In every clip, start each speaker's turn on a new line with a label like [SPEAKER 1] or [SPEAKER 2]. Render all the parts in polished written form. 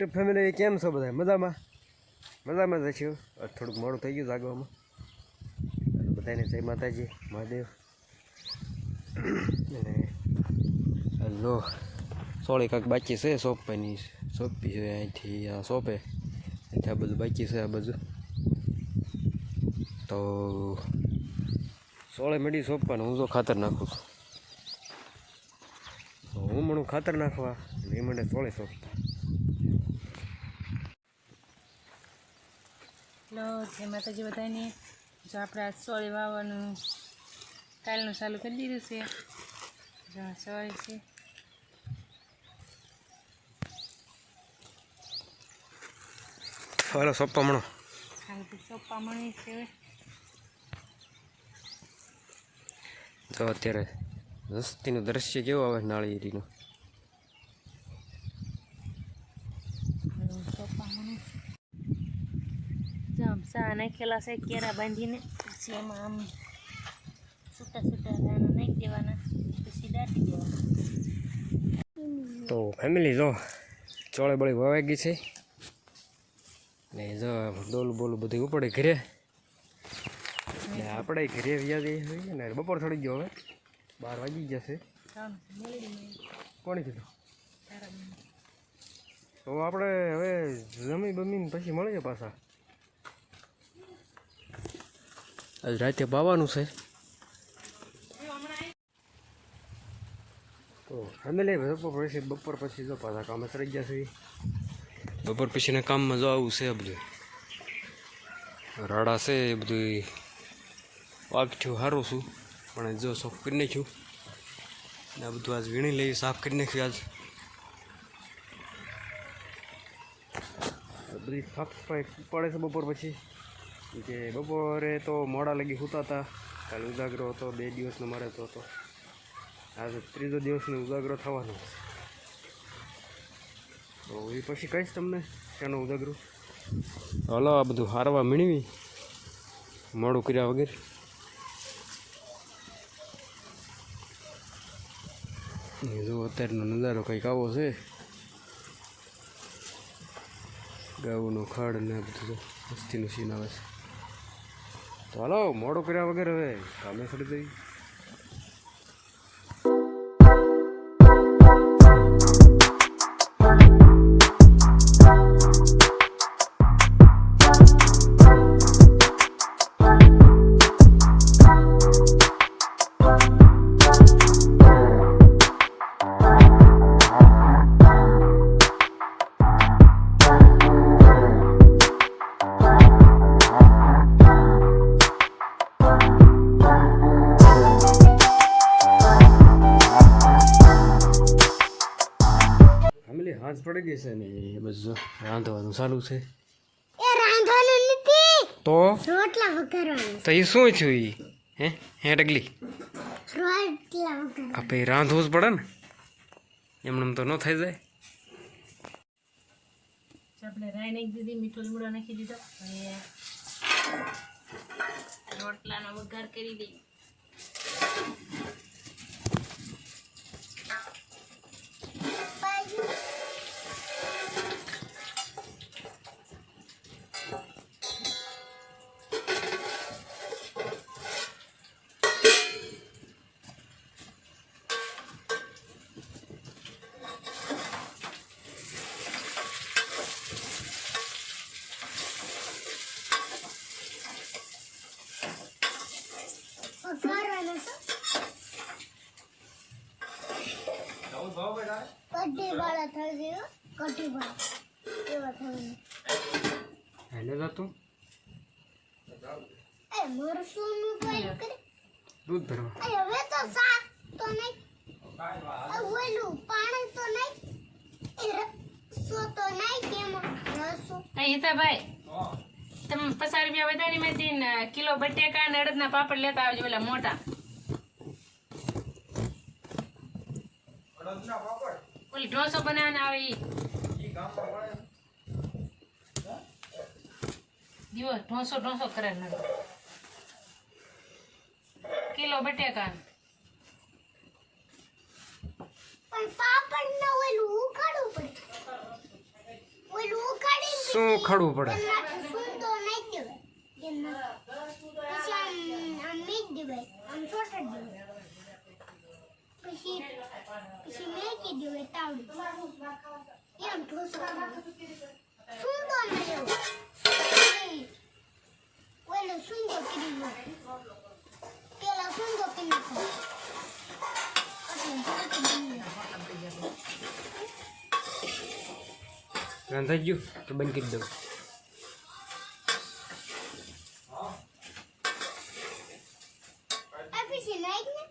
[SPEAKER 1] YouTube family કેમ છો બધા? મજામાં મજામાં જ છો. થોડુંક મોડું થઈ ગયું જાગવામાં. બધાને જય માતાજી મહાદેવ. અને લો સોળી કાંક બાકી છે સોંપવાની, સોંપી છે અહીંથી આ સોંપે, અહીંથી આ બધું બાકી છે. આ બધું તો સોળે મળી સોંપવાનું. હું જો ખાતર નાખું છું. હું મણું ખાતર નાખવા એ મને સોળે સોંપતા.
[SPEAKER 2] હેલો, જય માતાજી બધાને. જો આપણે આ સોળી વાવવાનું કાલનું ચાલુ કરી દીધું છે. જો સોળી છે.
[SPEAKER 1] હાલો સોંપવા મણો.
[SPEAKER 2] આ બધું સોંપવા મળી છે. હવે
[SPEAKER 1] તો અત્યારે રસ્તીનું દ્રશ્ય કેવું આવે નાળિયેરીનું.
[SPEAKER 2] સોંપવા મળી જો આમ સા નાખેલા છે કેરા બાંધીને. પછી એમાં આમ છૂટા છૂટા દાણા નાખી દેવાના, પછી દાટી દેવાના.
[SPEAKER 1] તો ફેમિલી જો ચોળે બળી વાવાઈ ગઈ છે ને જો ડોલું બોલું બધું ઉપડે ઘરે ને આપણે ઘરે વ્યાજી હોય ને બપોર થડી ગયો. હવે 12 વાગી જશે. કોણે કીધું? તો આપણે હવે જમી બમીને પછી મળીએ પાછા. આજ રાતે બાવાનું છે. તો ફેમિલી બપોર પછી જો પાછા કામ સરી ગયા છે. બપોર પછીના કામમાં જો આવું છે. બધું રાડા છે એ બધું વાગઠ્યું સારું છું, પણ જો સાફ કરી નાખ્યું ને આ બધું આજ વીણી લઈ સાફ કરી નાખ્યું. આજ બધી સાફ સફાઈ પડે છે બપોર પછી. કે બપોરે તો મોડા લગી સૂતા હતા. કાલે ઉજાગરો હતો, 2 દિવસનો મારે તો હતો. આજે 3જો દિવસનો ઉજાગરો થવાનો. તો એ પછી કહીશ તમને શાનો ઉજાગરો. હલો આ બધું હારવા મીણવી મોડું કર્યા વગર. જો અત્યારનો નજારો કંઈક આવો છે. ગાઉનો ખાડ ને બધું મસ્તીનું સીન આવે છે. તો હાલો મોડું કર્યા વગર હવે કામે છોડી દઈ. હાથ પડી ગઈ છે ને એ બધું રાંધવાનું ચાલુ છે.
[SPEAKER 3] એ રાંધવાનું નથી
[SPEAKER 1] તો
[SPEAKER 3] રોટલા વઘારવાનું.
[SPEAKER 1] તો એ શું થયું? એ હે ડગલી
[SPEAKER 3] રોટલા વઘારવાનું.
[SPEAKER 1] આપણે રાંધવું જ પડે ને, એમને તો ન થઈ જાય.
[SPEAKER 2] આપણે રાઈ નાખી દીધી, મીઠો લીમડો નાખી દીધો. હવે રોટલાનો વઘાર કરી દઈએ.
[SPEAKER 3] કઢી વાળા થઈ ગયો. કઢી વાળા એવા થઈ
[SPEAKER 1] હેલે જતું
[SPEAKER 3] એ મરસુનું કોઈ કરે
[SPEAKER 1] દૂધ ભરવા.
[SPEAKER 3] એ હવે તો શાક તો નહીં, ઓલું પાણી તો નહીં, એ રસો તો નહીં. કેમાં રસો
[SPEAKER 2] હિતાભાઈ, તમે 50 રૂપિયા વધારી માંથી કિલો બટેકા અને અડદના પાપડ લેતા આવજો, ઓલા મોટા. ઓલી ઢોસો બનાવવાના આવે ઈ દીવો ઢોસો કરે ને કિલો બટેકા.
[SPEAKER 3] પણ પાપડ ને ઓલું ઉકાળવું પડે.
[SPEAKER 1] શું ખડવું પડે
[SPEAKER 3] એનાથી સૂંદો નાખી દેવાય પછી આમ મેક દેવાય આમ છોટાડી દેવાય પછી મેકી દેવાય તાવડી એમ ઢોસો સૂંદો ના લેવો ઓલો સૂંદો કરી લો પેલા સૂંદો કરી નાખો
[SPEAKER 1] રંધાઈ ગયું તો બંધ કરી દઉં
[SPEAKER 3] પછી નાખ ને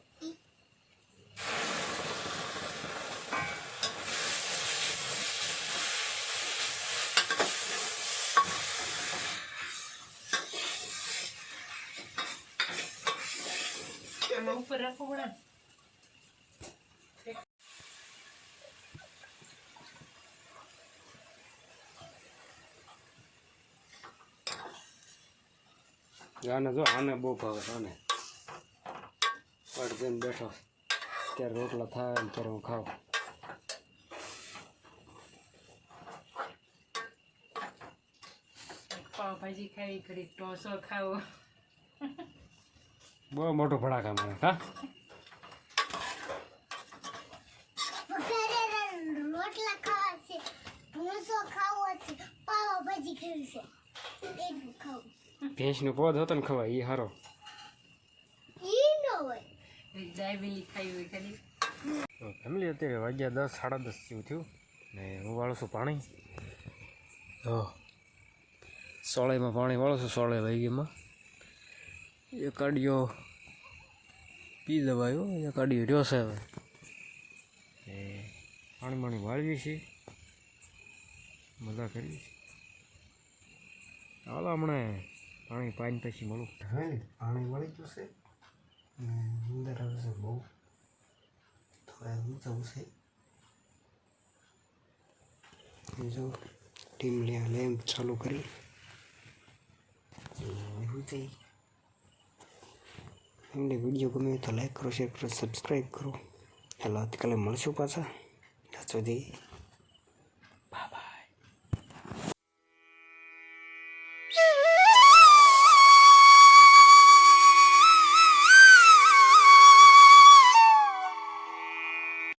[SPEAKER 2] આમાં ઉપર રાખવું પડે ને.
[SPEAKER 1] આને જો આને બહુ ભાવે આને પડ જઈને બેઠો ત્યારે રોટલા થાય ને ત્યારે હું ખાઉં
[SPEAKER 2] પાવભાજી ખાવી ઘડી ઢોસો ખાવો
[SPEAKER 1] બહુ મોટું ભડાકા મને હા
[SPEAKER 3] ઘરે રોટલા ખાવા છે ઢોસો ખાવો છે પાવભાજી ખાવી છે એટલું ખાવું
[SPEAKER 1] ભેંસનું પોદ હતો ને ખવાય એ સારો
[SPEAKER 3] ઈ ન હોય
[SPEAKER 2] દાબેલી ખાવી હોય ખાલી
[SPEAKER 1] ફેમિલી અત્યારે વાગ્યા 10 સાડા 10 જેવું થયું ને હું વાળું છું પાણી તો સોળેમાં પાણી વાળું છું સોળે વાગ્યામાં એ કાઢ્યો પી દવાયો એ કાઢ્યો રહ્યો છે હવે એ પાણી વાળવી છે મજા કરવી છે હાલો હમણાં પાણી પાઈને પછી મળું પાણી વળી ગયું છે ને અંદર આવે છે બહુ થોડા ઊંચા છે જો ટીમ લેમ્પ ચાલુ કરી એમને વિડીયો ગમે તો લાઈક કરો શેર કરો સબસ્ક્રાઈબ કરો હાલો આવતીકાલે મળશું પાછા ત્યાં સુધી